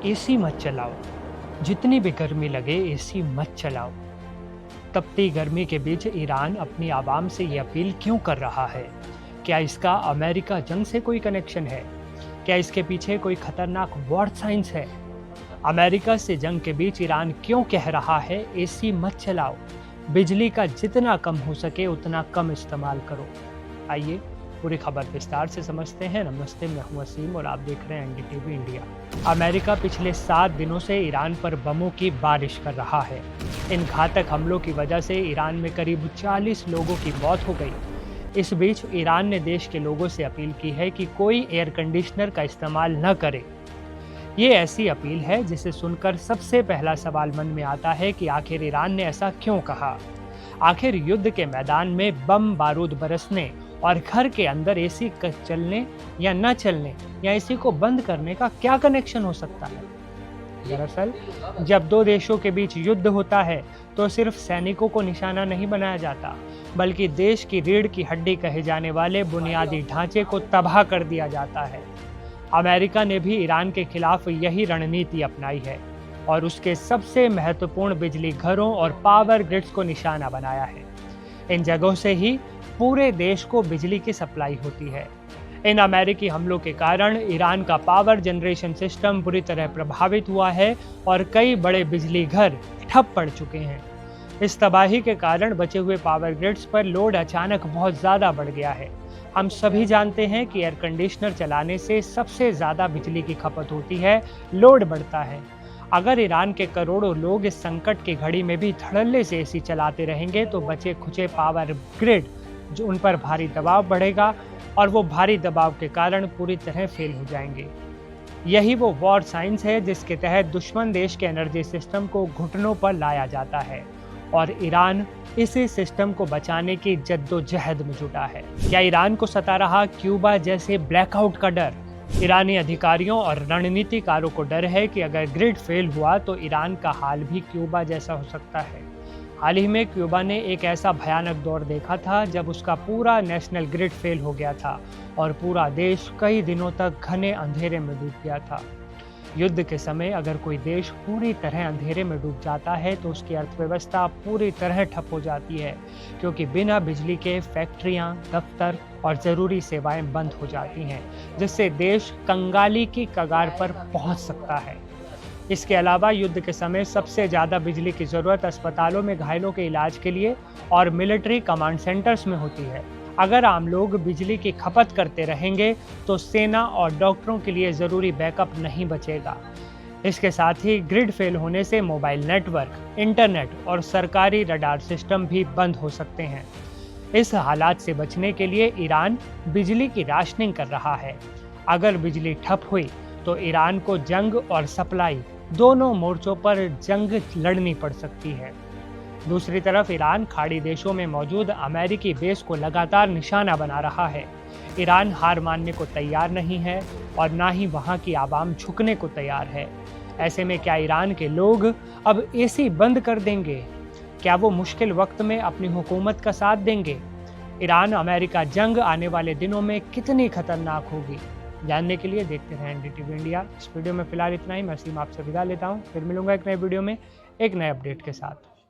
AC मत चलाओ। जितनी भी गर्मी लगे एसी मत चलाओ। तपती गर्मी के बीच ईरान अपनी आवाम से ये अपील क्यों कर रहा है? क्या इसका अमेरिका जंग से कोई कनेक्शन है? क्या इसके पीछे कोई खतरनाक वॉर साइंस है? अमेरिका से जंग के बीच ईरान क्यों कह रहा है एसी मत चलाओ, बिजली का जितना कम हो सके उतना कम इस्तेमाल करो? आइए पूरी खबर विस्तार से समझते हैं। नमस्ते, मैं हूं वसीम और आप देख रहे हैं एनडीटीवी इंडिया। अमेरिका पिछले 7 दिनों से ईरान पर बमों की बारिश कर रहा है। इन घातक हमलों की वजह से ईरान में करीब 40 लोगों की मौत हो गई। इस बीच ईरान ने देश के लोगों से अपील की है कि कोई एयर कंडीशनर का इस्तेमाल न करे। ये ऐसी अपील है जिसे सुनकर सबसे पहला सवाल मन में आता है कि आखिर ईरान ने ऐसा क्यों कहा? आखिर युद्ध के मैदान में बम बारूद बरसने और घर के अंदर एसी चलने या न चलने या एसी को बंद करने का क्या कनेक्शन हो सकता है? दरअसल जब दो देशों के बीच युद्ध होता है तो सिर्फ सैनिकों को निशाना नहीं बनाया जाता, बल्कि देश की रीढ़ की हड्डी कहे जाने वाले बुनियादी ढांचे को तबाह कर दिया जाता है। अमेरिका ने भी ईरान के खिलाफ यही रणनीति अपनाई है और उसके सबसे महत्वपूर्ण बिजली घरों और पावर ग्रिड्स को निशाना बनाया है। इन जगहों से ही पूरे देश को बिजली की सप्लाई होती है। इन अमेरिकी हमलों के कारण ईरान का पावर जनरेशन सिस्टम बुरी तरह प्रभावित हुआ है और कई बड़े बिजली घर ठप पड़ चुके हैं। इस तबाही के कारण बचे हुए पावर ग्रिड्स पर लोड अचानक बहुत ज़्यादा बढ़ गया है। हम सभी जानते हैं कि एयर कंडीशनर चलाने से सबसे ज़्यादा बिजली की खपत होती है, लोड बढ़ता है। अगर ईरान के करोड़ों लोग इस संकट की घड़ी में भी धड़ल्ले से एसी चलाते रहेंगे तो बचे खुचे पावर ग्रिड जो उन पर भारी दबाव बढ़ेगा और वो भारी दबाव के कारण पूरी तरह फेल हो जाएंगे। यही वो वॉर साइंस है जिसके तहत दुश्मन देश के एनर्जी सिस्टम को घुटनों पर लाया जाता है और ईरान इसी सिस्टम को बचाने की जद्दोजहद में जुटा है। क्या ईरान को सता रहा क्यूबा जैसे ब्लैकआउट का डर? ईरानी अधिकारियों और रणनीतिकारों को डर है कि अगर ग्रिड फेल हुआ तो ईरान का हाल भी क्यूबा जैसा हो सकता है। हाल ही में क्यूबा ने एक ऐसा भयानक दौर देखा था जब उसका पूरा नेशनल ग्रिड फेल हो गया था और पूरा देश कई दिनों तक घने अंधेरे में डूब गया था। युद्ध के समय अगर कोई देश पूरी तरह अंधेरे में डूब जाता है तो उसकी अर्थव्यवस्था पूरी तरह ठप हो जाती है, क्योंकि बिना बिजली के फैक्ट्रियां, दफ्तर और ज़रूरी सेवाएं बंद हो जाती हैं, जिससे देश कंगाली की कगार पर पहुंच सकता है। इसके अलावा युद्ध के समय सबसे ज़्यादा बिजली की ज़रूरत अस्पतालों में घायलों के इलाज के लिए और मिलिट्री कमांड सेंटर्स में होती है। अगर आम लोग बिजली की खपत करते रहेंगे तो सेना और डॉक्टरों के लिए ज़रूरी बैकअप नहीं बचेगा। इसके साथ ही ग्रिड फेल होने से मोबाइल नेटवर्क, इंटरनेट और सरकारी रडार सिस्टम भी बंद हो सकते हैं। इस हालात से बचने के लिए ईरान बिजली की राशनिंग कर रहा है। अगर बिजली ठप हुई तो ईरान को जंग और सप्लाई दोनों मोर्चों पर जंग लड़नी पड़ सकती है। दूसरी तरफ ईरान खाड़ी देशों में मौजूद अमेरिकी बेस को लगातार निशाना बना रहा है। ईरान हार मानने को तैयार नहीं है और ना ही वहां की आवाम झुकने को तैयार है। ऐसे में क्या ईरान के लोग अब एसी बंद कर देंगे? क्या वो मुश्किल वक्त में अपनी हुकूमत का साथ देंगे? ईरान अमेरिका जंग आने वाले दिनों में कितनी खतरनाक होगी? जानने के लिए देखते रहें एनडीटीवी इंडिया। इस वीडियो में फिलहाल इतना ही। मैं वसीम आपसे विदा लेता हूँ। फिर मिलूंगा एक नए वीडियो में एक नए अपडेट के साथ।